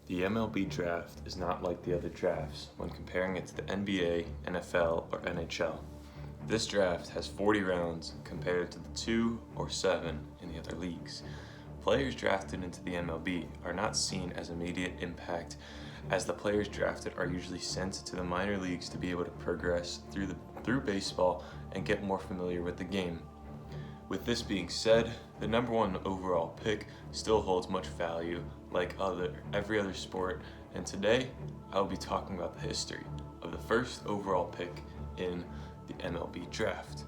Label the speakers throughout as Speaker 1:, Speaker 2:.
Speaker 1: The MLB Draft is not like the other drafts when comparing it to the NBA, NFL, or NHL. This draft has 40 rounds compared to the 2 or 7 in the other leagues. Players drafted into the MLB are not seen as immediate impact, as the players drafted are usually sent to the minor leagues to be able to progress through baseball and get more familiar with the game. With this being said, the number 1 overall pick still holds much value like every other sport, and today I will be talking about the history of the first overall pick in the MLB Draft.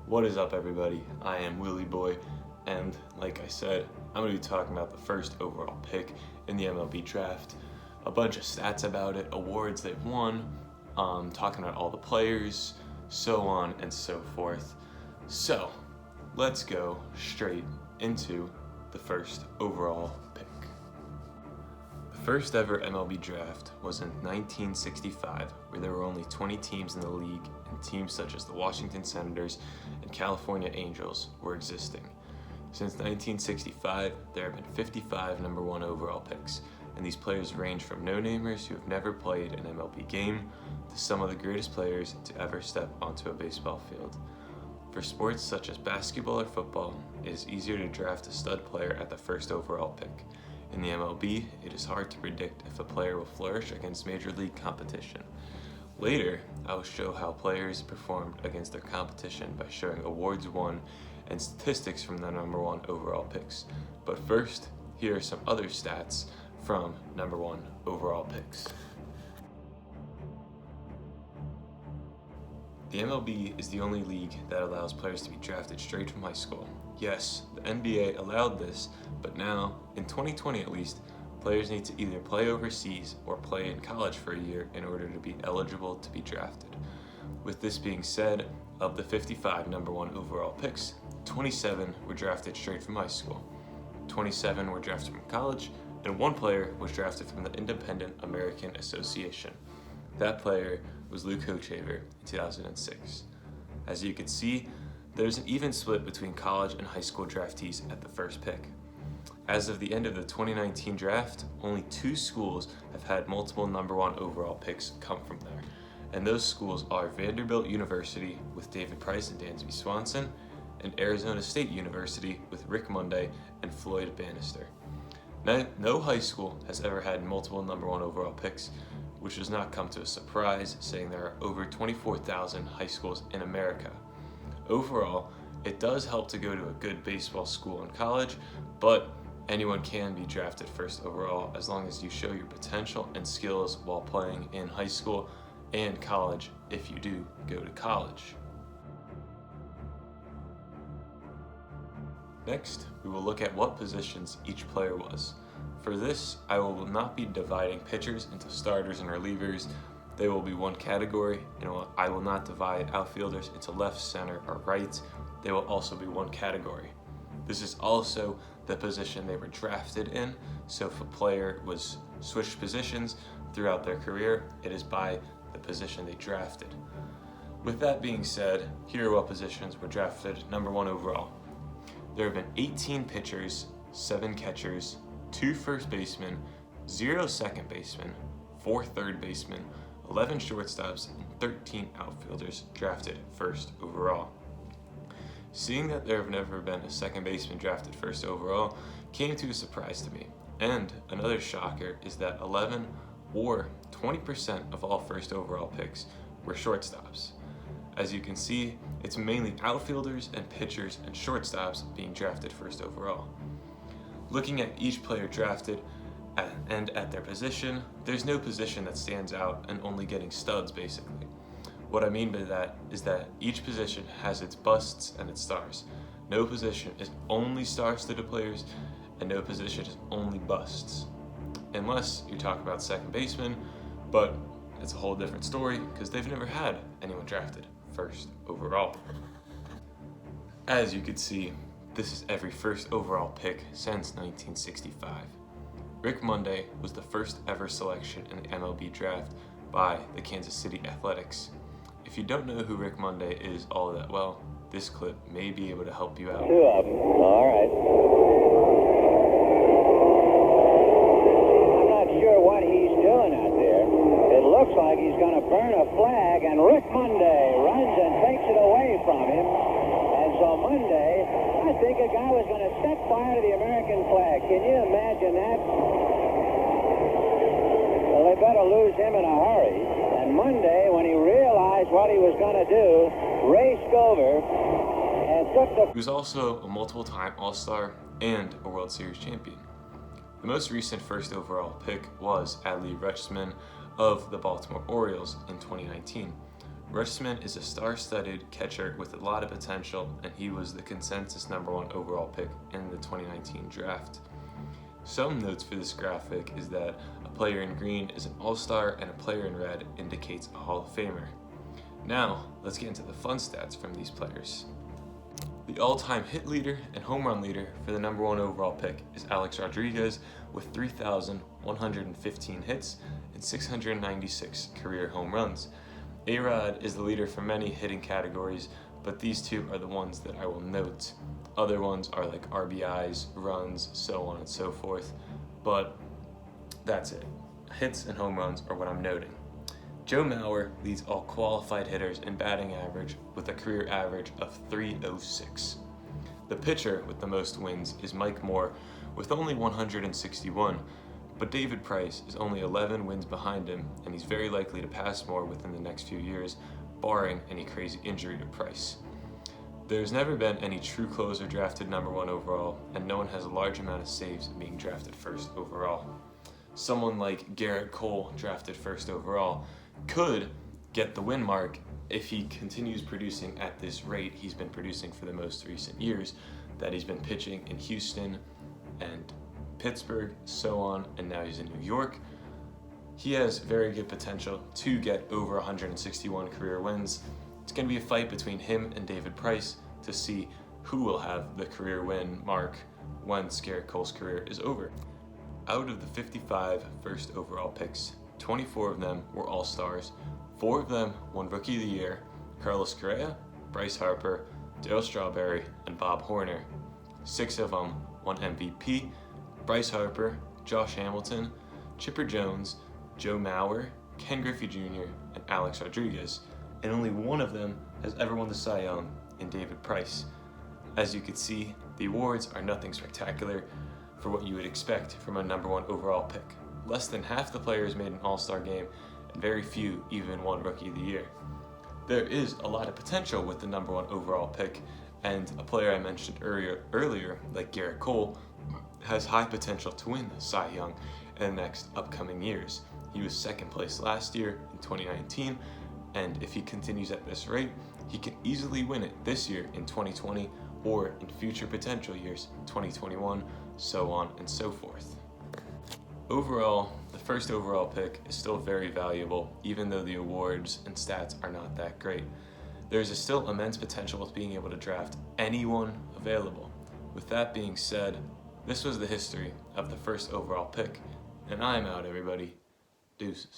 Speaker 1: What is up, everybody? I am Willie Boy, and like I said, I'm going to be talking about the first overall pick in the MLB Draft, a bunch of stats about it, awards they've won, talking about all the players, so on and so forth. So, let's go straight into the first overall pick. The first ever MLB draft was in 1965, where there were only 20 teams in the league, and teams such as the Washington Senators and California Angels were existing. Since 1965, there have been 55 number 1 overall picks, and these players range from no-namers who have never played an MLB game to some of the greatest players to ever step onto a baseball field. For sports such as basketball or football, it is easier to draft a stud player at the first overall pick. In the MLB, it is hard to predict if a player will flourish against major league competition. Later, I will show how players performed against their competition by showing awards won and statistics from the number 1 overall picks. But first, here are some other stats from number 1 overall picks. The MLB is the only league that allows players to be drafted straight from high school. Yes, the NBA allowed this, but now, in 2020 at least, players need to either play overseas or play in college for a year in order to be eligible to be drafted. With this being said, of the 55 number 1 overall picks, 27 were drafted straight from high school, 27 were drafted from college, and 1 player was drafted from the Independent American Association. That player was Luke Hochevar in 2006. As you can see, there's an even split between college and high school draftees at the first pick. As of the end of the 2019 draft, only 2 schools have had multiple number 1 overall picks come from there, and those schools are Vanderbilt University with David Price and Dansby Swanson, and Arizona State University with Rick Monday and Floyd Bannister. No high school has ever had multiple number 1 overall picks, which does not come to a surprise, saying there are over 24,000 high schools in America. Overall, it does help to go to a good baseball school in college, but anyone can be drafted first overall as long as you show your potential and skills while playing in high school and college if you do go to college. Next, we will look at what positions each player was. For this, I will not be dividing pitchers into starters and relievers. They will be one category, and I will not divide outfielders into left, center, or right. They will also be one category. This is also the position they were drafted in, so if a player was switched positions throughout their career, it is by the position they drafted. With that being said, here are what positions were drafted number 1 overall. There have been 18 pitchers, 7 catchers, 2 first basemen, 0 second basemen, 4 third basemen, 11 shortstops, and 13 outfielders drafted first overall. Seeing that there have never been a second baseman drafted first overall came to a surprise to me. And another shocker is that 11 or 20% of all first overall picks were shortstops. As you can see, it's mainly outfielders and pitchers and shortstops being drafted first overall. Looking at each player drafted and at their position, there's no position that stands out and only getting studs basically. What I mean by that is that each position has its busts and its stars. No position is only star-studded players, and no position is only busts. Unless you're talking about second baseman, but it's a whole different story because they've never had anyone drafted first overall. As you can see, this is every first overall pick since 1965. Rick Monday was the first ever selection in the MLB Draft by the Kansas City Athletics. If you don't know who Rick Monday is all that well, this clip may be able to help you out.
Speaker 2: 2 of them. All right. I'm not earn a flag, and Rick Monday runs and takes it away from him. And so Monday, I think a guy was going to set fire to the American flag. Can you imagine that? Well, they better lose him in a hurry. And Monday, when he realized what he was going to do, raced over and took the...
Speaker 1: He was also a multiple-time All-Star and a World Series champion. The most recent first overall pick was Adley Rutschman of the Baltimore Orioles in 2019. Rutschman is a star-studded catcher with a lot of potential, and he was the consensus #1 overall pick in the 2019 draft. Some notes for this graphic is that a player in green is an All-Star and a player in red indicates a Hall of Famer. Now, let's get into the fun stats from these players. The all-time hit leader and home run leader for the #1 overall pick is Alex Rodriguez with 3,115 hits and 696 career home runs. A-Rod is the leader for many hitting categories, but these two are the ones that I will note. Other ones are like RBIs, runs, so on and so forth, but that's it. Hits and home runs are what I'm noting. Joe Mauer leads all qualified hitters in batting average with a career average of .306. The pitcher with the most wins is Mike Moore with only 161, but David Price is only 11 wins behind him, and he's very likely to pass Moore within the next few years, barring any crazy injury to Price. There's never been any true closer drafted #1 overall, and no one has a large amount of saves being drafted first overall. Someone like Garrett Cole, drafted first overall, could get the win mark if he continues producing at this rate he's been producing for the most recent years, that he's been pitching in Houston and Pittsburgh, so on, and now he's in New York. He has very good potential to get over 161 career wins. It's going to be a fight between him and David Price to see who will have the career win mark once Garrett Cole's career is over. Out of the 55 first overall picks, 24 of them were All-Stars. 4 of them won Rookie of the Year: Carlos Correa, Bryce Harper, Darryl Strawberry, and Bob Horner. 6 of them won MVP: Bryce Harper, Josh Hamilton, Chipper Jones, Joe Mauer, Ken Griffey Jr., and Alex Rodriguez, and only 1 of them has ever won the Cy Young, in David Price. As you can see, the awards are nothing spectacular for what you would expect from a #1 overall pick. Less than half the players made an All-Star game, and very few even won Rookie of the Year. There is a lot of potential with the #1 overall pick, and a player I mentioned earlier, like Garrett Cole, has high potential to win the Cy Young in the next upcoming years. He was second place last year in 2019, and if he continues at this rate, he can easily win it this year in 2020 or in future potential years, 2021, so on and so forth. Overall, the first overall pick is still very valuable, even though the awards and stats are not that great. There is still immense potential with being able to draft anyone available. With that being said, this was the history of the first overall pick, and I'm out, everybody. Deuces.